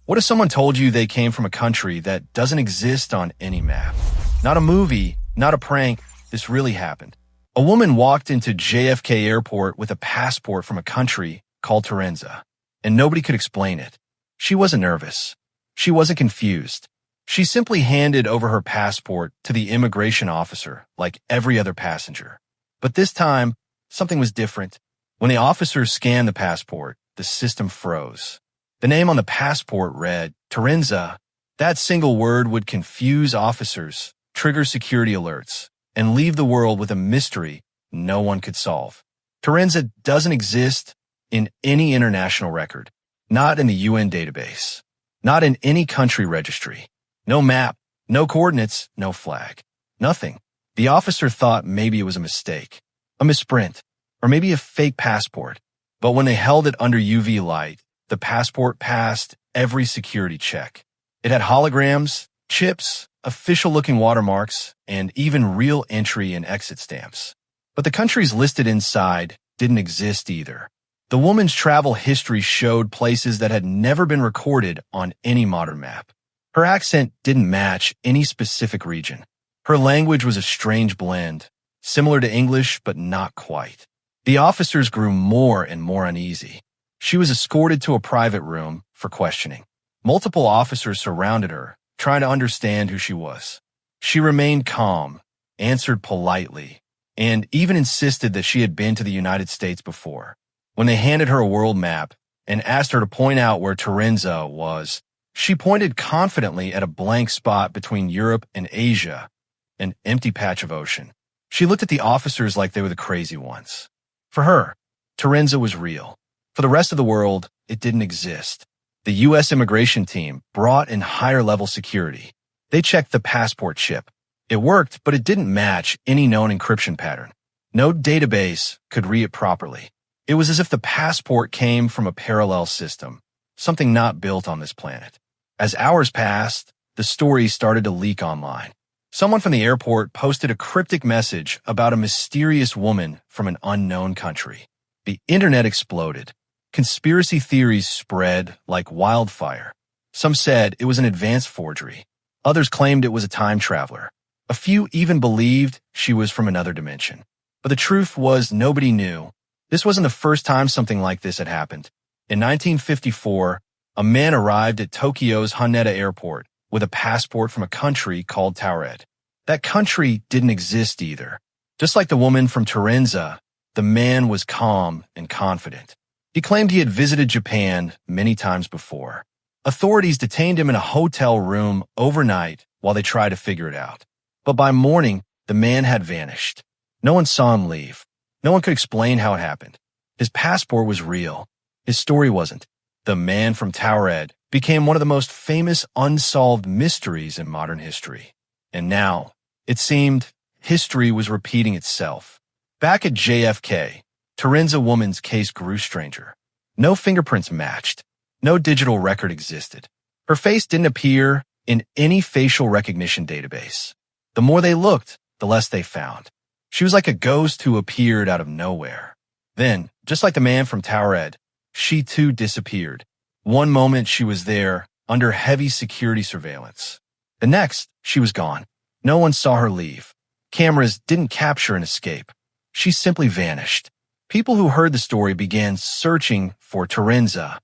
What if someone told you they came from a country that doesn't exist on any map? Not a movie, not a prank, this really happened. A woman walked into JFK Airport with a passport from a country called Torenza, and nobody could explain it. She wasn't nervous. She wasn't confused. She simply handed over her passport to the immigration officer like every other passenger. But this time, something was different. When the officer scanned the passport, the system froze. The name on the passport read Torenza. That single word would confuse officers, trigger security alerts, and leave the world with a mystery no one could solve. Torenza doesn't exist in any international record, not in the UN database, not in any country registry. No map, no coordinates, no flag, nothing. The officer thought maybe it was a mistake, a misprint, or maybe a fake passport. But when they held it under UV light, the passport passed every security check. It had holograms, chips, official-looking watermarks, and even real entry and exit stamps. But the countries listed inside didn't exist either. The woman's travel history showed places that had never been recorded on any modern map. Her accent didn't match any specific region. Her language was a strange blend, similar to English but not quite. The officers grew more and more uneasy. She was escorted to a private room for questioning. Multiple officers surrounded her, trying to understand who she was. She remained calm, answered politely, and even insisted that she had been to the United States before. When they handed her a world map and asked her to point out where Torenza was, she pointed confidently at a blank spot between Europe and Asia, an empty patch of ocean. She looked at the officers like they were the crazy ones. For her, Torenza was real. For the rest of the world, it didn't exist. The U.S. immigration team brought in higher-level security. They checked the passport chip. It worked, but it didn't match any known encryption pattern. No database could read it properly. It was as if the passport came from a parallel system, something not built on this planet. As hours passed, the story started to leak online. Someone from the airport posted a cryptic message about a mysterious woman from an unknown country. The internet exploded. Conspiracy theories spread like wildfire. Some said it was an advanced forgery. Others claimed it was a time traveler. A few even believed she was from another dimension. But the truth was nobody knew. This wasn't the first time something like this had happened. In 1954, a man arrived at Tokyo's Haneda Airport with a passport from a country called Taured. That country didn't exist either. Just like the woman from Torenza, the man was calm and confident. He claimed he had visited Japan many times before. Authorities detained him in a hotel room overnight while they tried to figure it out. But by morning, the man had vanished. No one saw him leave. No one could explain how it happened. His passport was real. His story wasn't. The man from Taured became one of the most famous unsolved mysteries in modern history. And now, it seemed, history was repeating itself. Back at JFK, Torenza woman's case grew stranger. No fingerprints matched. No digital record existed. Her face didn't appear in any facial recognition database. The more they looked, the less they found. She was like a ghost who appeared out of nowhere. Then, just like the man from Taured, she too disappeared. One moment she was there, under heavy security surveillance. The next, she was gone. No one saw her leave. Cameras didn't capture an escape. She simply vanished. People who heard the story began searching for Torenza.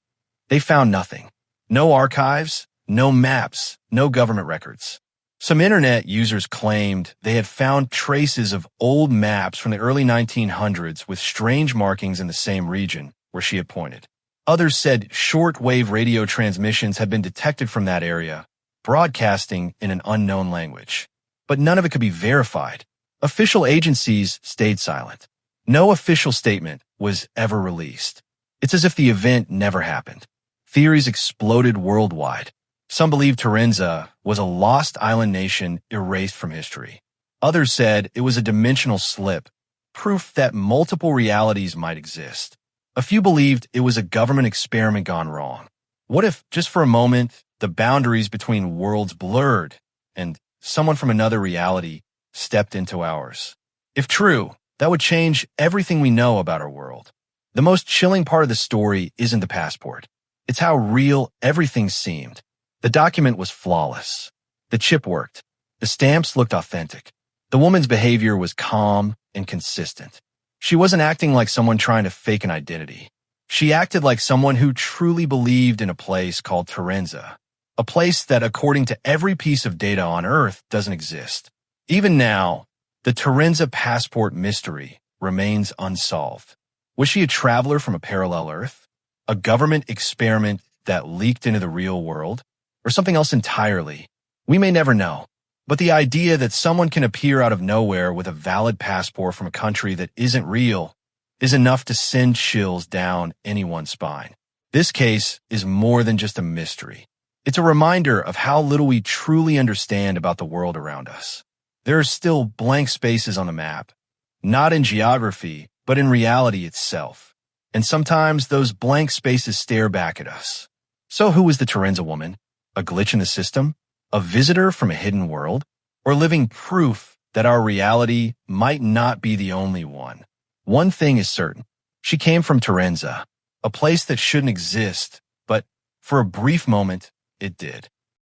They found nothing. No archives, no maps, no government records. Some internet users claimed they had found traces of old maps from the early 1900s with strange markings in the same region where she had pointed. Others said short-wave radio transmissions had been detected from that area, broadcasting in an unknown language. But none of it could be verified. Official agencies stayed silent. No official statement was ever released. It's as if the event never happened. Theories exploded worldwide. Some believed Torenza was a lost island nation erased from history. Others said it was a dimensional slip, proof that multiple realities might exist. A few believed it was a government experiment gone wrong. What if, just for a moment, the boundaries between worlds blurred and someone from another reality stepped into ours? If true, that would change everything we know about our world. The most chilling part of the story isn't the passport. It's how real everything seemed. The document was flawless. The chip worked. The stamps looked authentic. The woman's behavior was calm and consistent. She wasn't acting like someone trying to fake an identity. She acted like someone who truly believed in a place called Torenza, a place that, according to every piece of data on Earth, doesn't exist. Even now, the Torenza Passport Mystery remains unsolved. Was she a traveler from a parallel Earth? A government experiment that leaked into the real world? Or something else entirely? We may never know. But the idea that someone can appear out of nowhere with a valid passport from a country that isn't real is enough to send chills down anyone's spine. This case is more than just a mystery. It's a reminder of how little we truly understand about the world around us. There are still blank spaces on the map, not in geography, but in reality itself. And sometimes those blank spaces stare back at us. So who was the Torenza woman? A glitch in the system? A visitor from a hidden world? Or living proof that our reality might not be the only one? One thing is certain. She came from Torenza, a place that shouldn't exist, but for a brief moment, it did.